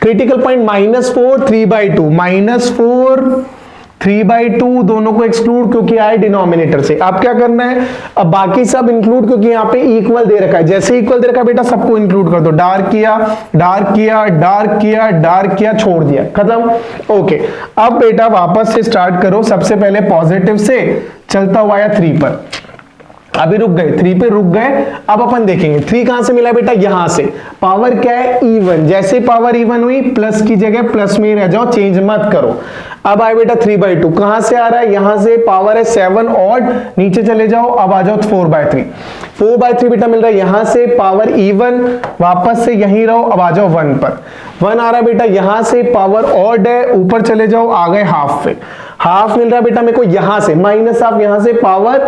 क्रिटिकल पॉइंट -4 3/2, -4 3/2 दोनों को एक्सक्लूड क्योंकि आए डिनोमिनेटर से। अब क्या करना है, अब बाकी सब इंक्लूड क्योंकि यहाँ पे इक्वल दे रखा है, जैसे इक्वल दे रखा है बेटा सबको इंक्लूड कर दो, डार्क किया डार्क किया डार्क किया डार्क किया, छोड़ दिया, खत्म। ओके, अब बेटा वापस से स्टार्ट करो, सबसे पहले पॉजिटिव से चलता हुआ आया 3 पर, अभी रुक गए 3 पे रुक गए। अब अपन देखेंगे 3 कहां से मिला बेटा, यहां से, पावर क्या है इवन, जैसे पावर इवन हुई प्लस की जगह प्लस में रह जाओ, चेंज मत करो। अब आए बेटा 3/2, कहां से आ रहा है, यहां से, पावर है 7 ऑड, नीचे चले जाओ, अब आ जाओ 4/3, 4/3 बेटा मिल रहा है यहां से, पावर इवन, वापस से यहीं रहो, अब आ जाओ 1 पर, 1 आ रहा है बेटा यहां से, पावर ऑड है, ऊपर चले जाओ, आ गए हाफ पे, हाफ मिल रहा है बेटा मेरे को यहां से, माइनस हाफ यहां से, पावर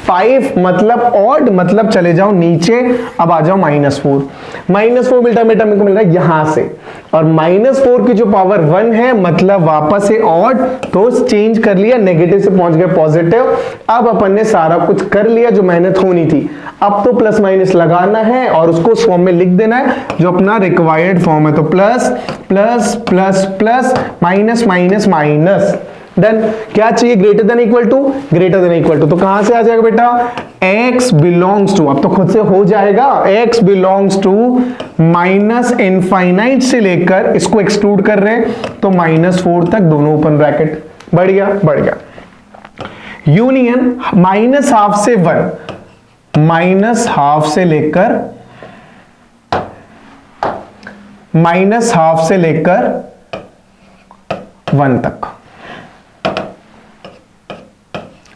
5 मतलब ऑड, मतलब चले जाओ नीचे, अब आ जाओ -4, -4 बेटा मेरे को मिल रहा है यहां से, और -4 की जो पावर 1 है मतलब वापस से ऑड, तो चेंज कर लिया, नेगेटिव से पहुंच गए पॉजिटिव। अब अपन ने सारा कुछ कर लिया जो मेहनत होनी थी, अब तो प्लस माइनस लगाना है और उसको उस फॉर्म में लिख देना है जो अपना रिक्वायर्ड फॉर्म है, तो plus plus plus plus minus minus minus, done. क्या चाहिए, greater than equal to, greater than equal to, तो कहां से आ जाएगा बेटा, x बिलोंग्स टू, अब तो खुद से हो जाएगा, x belongs to minus infinite से लेकर, इसको एक्सक्लूड कर रहे हैं तो -4 तक, दोनों ओपन ब्रैकेट, बढ़ गया बढ़ गया। यूनियन -12 से 1, -12 से लेकर -12 से लेकर 1 तक,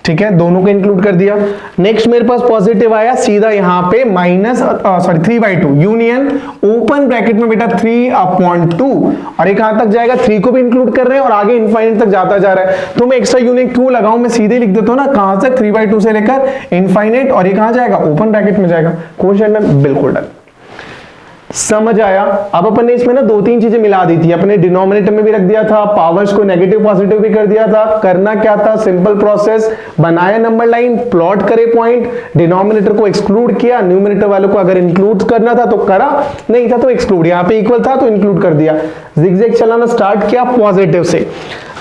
ठीक है, दोनों को इंक्लूड कर दिया। नेक्स्ट मेरे पास पॉजिटिव आया सीधा यहां पे -3/2, यूनियन ओपन ब्रैकेट में बेटा 3/2, और ये कहां तक जाएगा, 3 को भी इंक्लूड कर रहे हैं और आगे इनफाइनाइट तक जाता जा रहा है, तो मैं एक्स्ट्रा यूनियन क्यों लगाऊं, मैं सीधे लिख देता हूं ना, कहां तक, 3/2 से लेकर इनफाइनाइट, और ये कहां जाएगा, ओपन ब्रैकेट में जाएगा। क्वेश्चन डन, बिल्कुल डन, समझ आया। अब अपन ने इसमें ना 2-3 चीजें मिला दी थी, अपने डिनोमिनेटर में भी रख दिया था, पावर्स को नेगेटिव पॉजिटिव भी कर दिया था। करना क्या था, सिंपल प्रोसेस, बनाया नंबर लाइन, प्लॉट करे पॉइंट, डिनोमिनेटर को एक्सक्लूड किया, न्यूमरेटर वालों को अगर इंक्लूड करना था तो करा, नहीं था तो एक्सक्लूड, यहाँ पे इक्वल था तो इंक्लूड कर दिया, जिगजैग चलाना स्टार्ट किया पॉजिटिव से,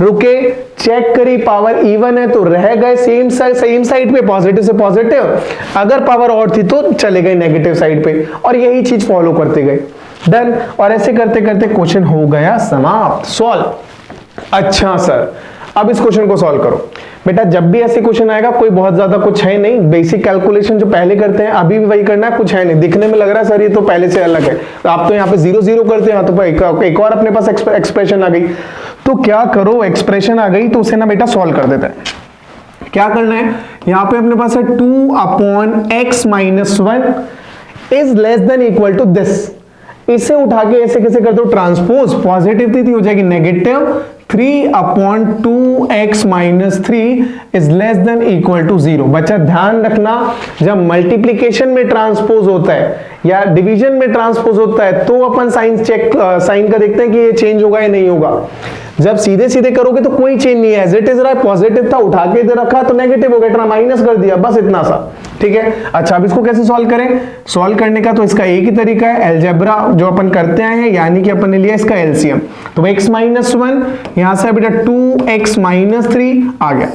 रुके, चेक करी, पावर इवन है तो रह गए सेम साइड पे, पॉजिटिव से पॉजिटिव, अगर पावर ऑड थी तो चले गए नेगेटिव साइड पे, और यही चीज फॉलो करते गए, डन। और ऐसे करते करते क्वेश्चन हो गया समाप्त, सॉल्व। अच्छा सर, अब इस क्वेश्चन को सॉल्व करो बेटा। जब भी ऐसे क्वेश्चन आएगा कोई बहुत ज्यादा कुछ है नहीं, बेसिक कैलकुलेशन जो पहले करते हैं अभी भी वही करना है, कुछ है नहीं। दिखने में लग रहा है सर ये तो पहले से अलग है, तो आप तो यहाँ पे 0 0 करते हैं, तो एक और अपने पास एक्सप्रेशन आ गई, तो क्या करो, एक्सप्रेशन आ गई तो उसे ना बेटा सॉल्व कर देते हैं। क्या करना है, यहाँ पे अपने पास है 2/x - 1 is less than equal to this, इसे उठा के ऐसे कैसे कर दो, ट्रांसपोज, पॉजिटिव थी हो जाएगी negative, 3/2x - 3 is less than equal to 0। बच्चा ध्यान रखना, जब मल्टीप्लीकेशन में ट्रांसपोज होता है या डिवीजन में ट्रांसपोज होता है तो अपन साइन का देखते हैं कि ये चेंज होगा या नहीं होगा। जब सीधे सीधे करोगे तो कोई चेंज नहीं है, एज इट इज रहा है, पॉजिटिव था उठा के इधर रखा तो नेगेटिव हो गया, इतना माइनस कर दिया, बस इतना सा, ठीक है। अच्छा, अब इसको कैसे सॉल्व करें, सॉल्व करने का तो इसका एक ही तरीका है, अलजेब्रा जो अपन करते आए हैं, यानी कि अपन ने लिया इसका एलसीएम, तो x - 1 यहां से बेटा 2x - 3 आ गया,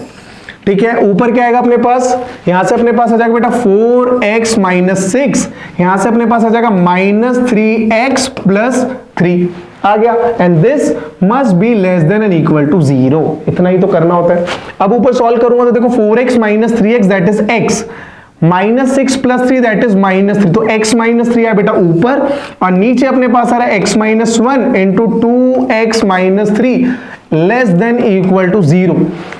ठीक है। ऊपर क्या आएगा अपने पास, यहां से अपने पास आ जाएगा बेटा 4x - 6, यहां से अपने पास आ जाएगा -3x + 3 आ गया, and this must be less than and equal to 0। इतना ही तो करना होता है। अब ऊपर सॉल्व करूंगा तो देखो 4x - 3x that is x, -6 + 3 that is -3, तो x - 3 है बेटा ऊपर, और नीचे अपने पास आ रहा है x - 1 into 2x - 3 less than equal to 0।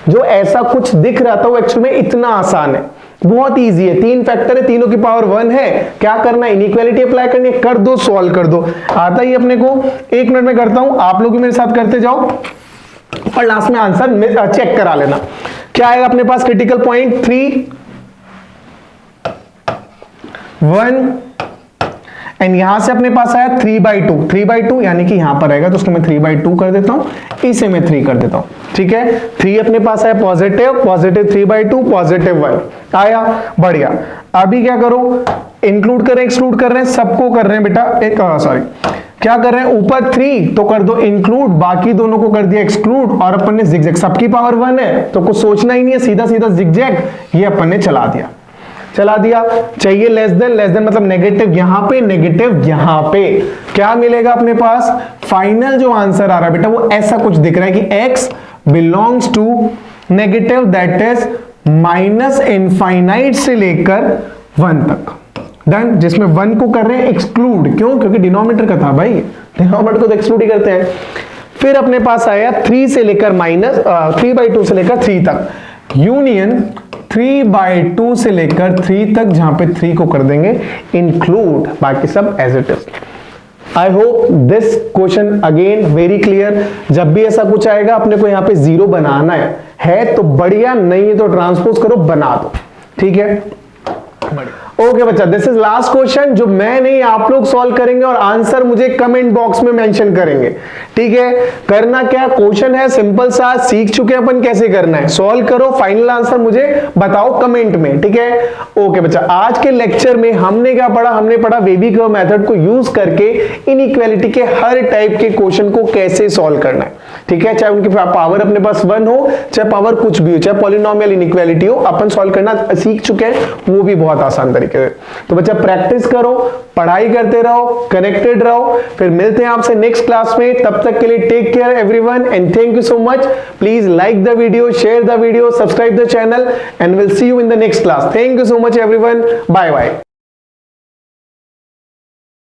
जो ऐसा कुछ दिख रहा था वो एक्चुअली में इतना आसान है, बहुत इजी है, 3 फैक्टर है, तीनों की पावर 1 है, क्या करना है, इनइक्वालिटी अप्लाई करनी है, कर दो, सॉल्व कर दो, आता ही अपने को। 1 मिनट में करता हूं, आप लोग भी मेरे साथ करते जाओ और लास्ट में आंसर चेक करा लेना। क्या आएगा अपने पास, क्रिटिकल पॉइंट 3 1 एंड यहां से अपने पास आया 3/2 यानी कि यहां पर आएगा, तो उसको मैं 3/2 कर देता हूं, इसे मैं 3 कर देता हूं, ठीक है। 3 अपने पास आया पॉजिटिव, 3/2 +1 आया, बढ़िया। अभी क्या करो, इंक्लूड करें एक्सक्लूड कर रहे हैं, सबको कर रहे हैं बेटा, एक सॉरी क्या कर रहे हैं, ऊपर 3 तो कर दो इंक्लूड, बाकी दोनों को कर दिया एक्सक्लूड, और अपन ने जिगजैग, सबकी पावर 1 है तो कुछ सोचना ही नहीं है, सीधा सीधा जिगजैग ये अपन ने चला दिया। चाहिए लेस देन मतलब नेगेटिव यहां पे, नेगेटिव यहां पे, क्या मिलेगा अपने पास, फाइनल जो आंसर आ रहा है बेटा वो ऐसा कुछ दिख रहा है कि x belongs to negative, that is minus infinite से लेकर 1 तक। डन, जिसमें 1 को कर रहे हैं एक्सक्लूड, क्यों, क्योंकि डिनोमिनेटर का था भाई, डिनोमिनेटर को तो एक्सक्लूड ही करते हैं। फिर अपने पास आया 3 से लेकर माइनस 3/2 से लेकर 3 तक, यूनियन 3/2 से लेकर 3 तक, जहां पे 3 को कर देंगे इंक्लूड, बाकी सब as it is. I hope this question again very clear. जब भी ऐसा कुछ आएगा अपने को यहाँ पे 0 बनाना है तो बढ़िया, नहीं है तो ट्रांसपोज करो, बना दो, ठीक है। ओके बच्चा, दिस इज लास्ट क्वेश्चन जो मैं नहीं आप लोग सॉल्व करेंगे और आंसर मुझे कमेंट बॉक्स में मेंशन करेंगे, ठीक है। करना क्या, क्वेश्चन है सिंपल सा, सीख चुके हैं अपन कैसे करना है, सॉल्व करो, फाइनल आंसर मुझे बताओ कमेंट में, ठीक है। ओके बच्चा, आज के लेक्चर में हमने क्या पढ़ा, हमने पढ़ा वेवी कर्व मेथड को यूज करके इनइक्वालिटी के हर टाइप के क्वेश्चन को कैसे सॉल्व करना है, ठीक है। चाहे उनकी पावर अपने पास 1 हो, चाहे पावर कुछ भी हो, चाहे पॉलिनोमियल इनइक्वालिटी हो, अपन सॉल्व करना सीख चुके हैं, वो भी बहुत आसान तरीके से। तो बच्चा प्रैक्टिस करो, पढ़ाई करते रहो, कनेक्टेड रहो, फिर मिलते हैं आपसे नेक्स्ट क्लास में। तब तक के लिए take care everyone and thank you so much. Please like the video, share the video, subscribe the channel and will see you in the next class. Thank you so much everyone, bye bye.